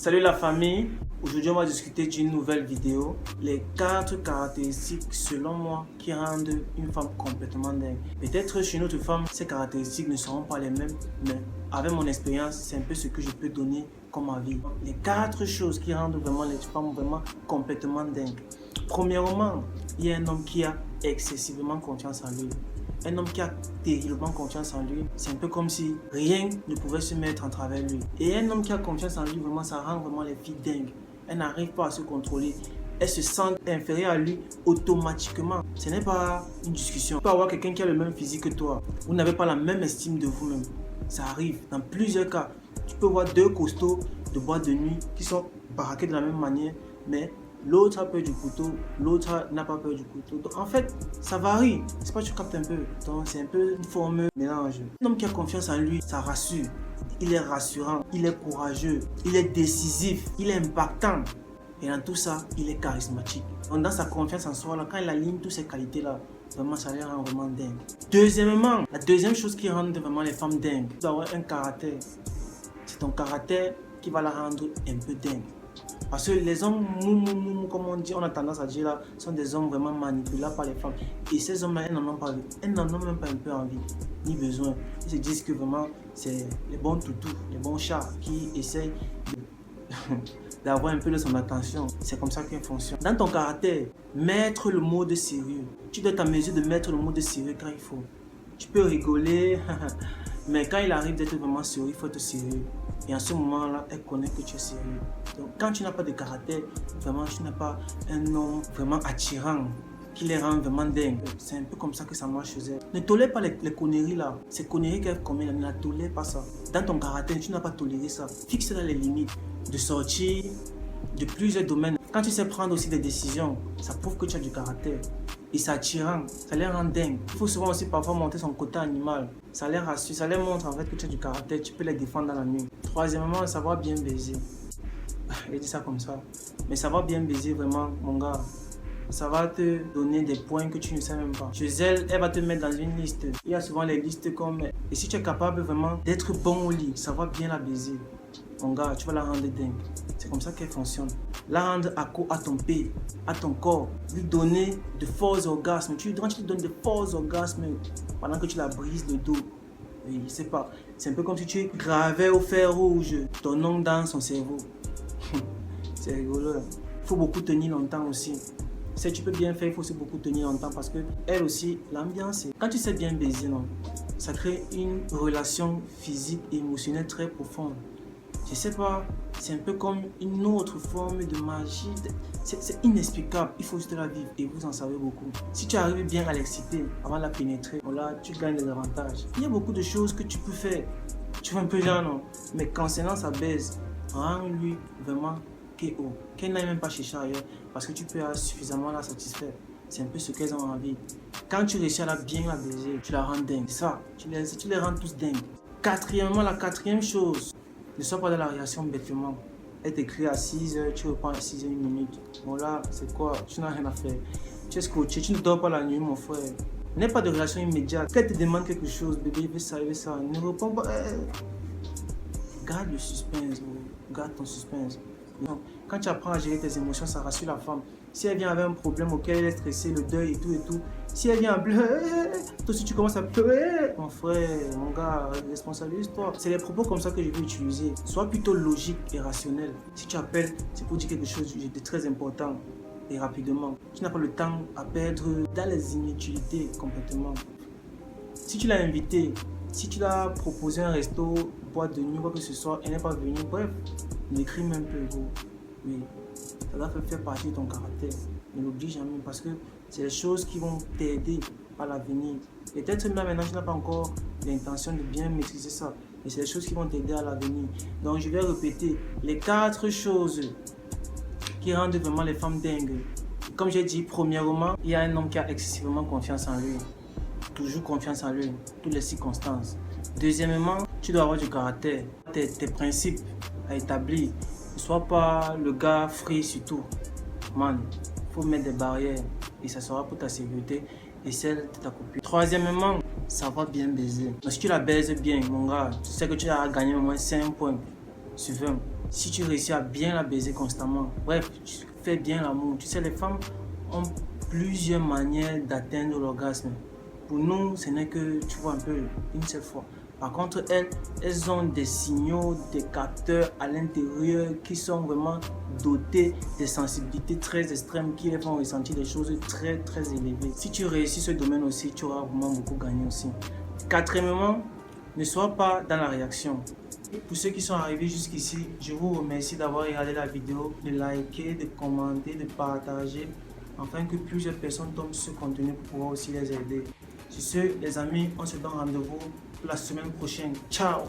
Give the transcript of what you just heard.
Salut la famille, aujourd'hui on va discuter d'une nouvelle vidéo, les 4 caractéristiques selon moi qui rendent une femme complètement dingue. Peut-être chez notre femme, ces caractéristiques ne seront pas les mêmes, mais avec mon expérience, c'est un peu ce que je peux donner comme avis. Les 4 choses qui rendent vraiment les femmes vraiment complètement dingues. Premièrement, il y a un homme qui a excessivement confiance en lui. Un homme qui a terriblement confiance en lui, c'est un peu comme si rien ne pouvait se mettre en travers lui. Et un homme qui a confiance en lui, vraiment, ça rend vraiment les filles dingues. Elles n'arrivent pas à se contrôler. Elles se sentent inférieures à lui automatiquement. Ce n'est pas une discussion. Tu peux avoir quelqu'un qui a le même physique que toi. Vous n'avez pas la même estime de vous-même. Ça arrive dans plusieurs cas. Tu peux voir deux costauds de boîte de nuit qui sont baraqués de la même manière, mais l'autre a peur du couteau, l'autre n'a pas peur du couteau. Donc, en fait, ça varie. C'est pas, tu captes un peu. Donc, c'est un peu une forme mélange. Un homme qui a confiance en lui, ça rassure. Il est rassurant, il est courageux, il est décisif, il est impactant. Et dans tout ça, il est charismatique. Donc, dans sa confiance en soi, là, quand il aligne toutes ces qualités-là, vraiment, ça les rend vraiment dingue. Deuxièmement, la deuxième chose qui rend vraiment les femmes dingues, c'est d'avoir un caractère. C'est ton caractère qui va la rendre un peu dingue. Parce que les hommes comme on dit, on a tendance à dire là, sont des hommes vraiment manipulables par les femmes. Et ces hommes-là, elles n'en ont pas envie. Elles n'en ont même pas un peu envie, ni besoin. Ils se disent que vraiment, c'est les bons toutous, les bons chats qui essayent d'avoir un peu de son attention. C'est comme ça qu'elle fonctionne. Dans ton caractère, mettre le mot de sérieux. Tu dois être en mesure de mettre le mot de sérieux quand il faut. Tu peux rigoler, mais quand il arrive d'être vraiment sérieux, il faut être sérieux. Et en ce moment-là, elle connaît que tu es sérieux. Donc, quand tu n'as pas de caractère, vraiment, tu n'as pas un homme vraiment attirant qui les rend vraiment dingues. C'est un peu comme ça que ça marche chez elle. Ne tolère pas les conneries là. Ces conneries qu'elle commet, ne la tolère pas ça. Dans ton caractère, tu n'as pas toléré ça. Fixe là les limites de sortir de plusieurs domaines. Quand tu sais prendre aussi des décisions, ça prouve que tu as du caractère. Et c'est attirant, ça les rend dingue. Il faut souvent aussi parfois monter son côté animal. Ça les rassure, ça les montre en fait que tu as du caractère, tu peux les défendre dans la nuit. Troisièmement, savoir bien baiser. Je dis ça comme ça. Mais savoir bien baiser vraiment, mon gars, ça va te donner des points que tu ne sais même pas. Chez elle, elle va te mettre dans une liste. Il y a souvent les listes comme... Et si tu es capable vraiment d'être bon au lit, savoir bien la baiser, mon gars, tu vas la rendre dingue. C'est comme ça qu'elle fonctionne. La rendre accro à ton paix, à ton corps. Lui donner de forts orgasmes. Tu lui donnes de forts orgasmes pendant que tu la brises le dos. Oui, je sais pas. C'est un peu comme si tu gravais au fer rouge ton nom dans son cerveau. C'est rigolo. Il faut beaucoup tenir longtemps aussi. Si tu peux bien faire, il faut aussi beaucoup tenir longtemps parce que elle aussi, l'ambiance, quand tu sais bien baiser, non, ça crée une relation physique et émotionnelle très profonde. Je sais pas, c'est un peu comme une autre forme de magie. C'est inexplicable, il faut juste la vivre et vous en savez beaucoup. Si tu arrives bien à l'exciter avant de la pénétrer, là tu gagnes des avantages. Il y a beaucoup de choses que tu peux faire. Tu vois un peu genre non, mais concernant sa baise, rends-lui vraiment KO. Qu'elle n'aille même pas chercher ailleurs parce que tu peux suffisamment la satisfaire. C'est un peu ce qu'elles ont envie. Quand tu réussis à la bien la baiser, tu la rends dingue. C'est ça, tu les rends tous dingues. Quatrièmement, la quatrième chose, ne sois pas dans la réaction bêtement. Elle t'écrit à 6h, tu reprends à 6h, 1 minute. Bon là, c'est quoi? Tu n'as rien à faire. Tu es scotché, tu ne dors pas la nuit, mon frère. N'aie pas de réaction immédiate. Quand elle te demande quelque chose, bébé, il veut ça, il veut ça. Ne réponds pas. Garde le suspense, garde ton suspense. Non. Quand tu apprends à gérer tes émotions, ça rassure la femme. Si elle vient avec un problème auquel elle est stressée, le deuil et tout, si elle vient à pleurer, toi aussi tu commences à pleurer, mon frère, mon gars, responsabilise-toi. C'est les propos comme ça que je vais utiliser. Sois plutôt logique et rationnel. Si tu appelles, c'est pour dire quelque chose de très important et rapidement. Tu n'as pas le temps à perdre dans les inutilités complètement. Si tu l'as invité, si tu l'as proposé un resto, boîte de nuit, quoi que ce soit, elle n'est pas venue, bref, n'écris même peu, gros. Oui, ça doit faire partie de ton caractère. Ne l'oublie jamais parce que c'est les choses qui vont t'aider à l'avenir. Peut-être là maintenant tu n'as pas encore l'intention de bien maîtriser ça, mais c'est les choses qui vont t'aider à l'avenir. Donc je vais répéter les 4 choses qui rendent vraiment les femmes dingues. Comme j'ai dit, premièrement, il y a un homme qui a excessivement confiance en lui. Toujours confiance en lui, toutes les circonstances. Deuxièmement, tu dois avoir du caractère, tes principes à établir. Ne sois pas le gars free sur tout. Man, il faut mettre des barrières et ça sera pour ta sécurité et celle de ta copine. Troisièmement, savoir bien baiser. Donc, si tu la baises bien, mon gars, tu sais que tu as gagné au moins 5 points sur 20. si tu réussis à bien la baiser constamment, bref, tu fais bien l'amour. Tu sais, les femmes ont plusieurs manières d'atteindre l'orgasme. Pour nous, ce n'est que, tu vois un peu, une seule fois. Par contre, elles ont des signaux, des capteurs à l'intérieur qui sont vraiment dotés de sensibilités très extrêmes qui les font ressentir des choses très très élevées. Si tu réussis ce domaine aussi, tu auras vraiment beaucoup gagné aussi. Quatrièmement, ne sois pas dans la réaction. Pour ceux qui sont arrivés jusqu'ici, je vous remercie d'avoir regardé la vidéo, de liker, de commenter, de partager, afin que plusieurs personnes tombent sur ce contenu pour pouvoir aussi les aider. Sur ce, les amis, on se donne rendez-vous la semaine prochaine. Ciao!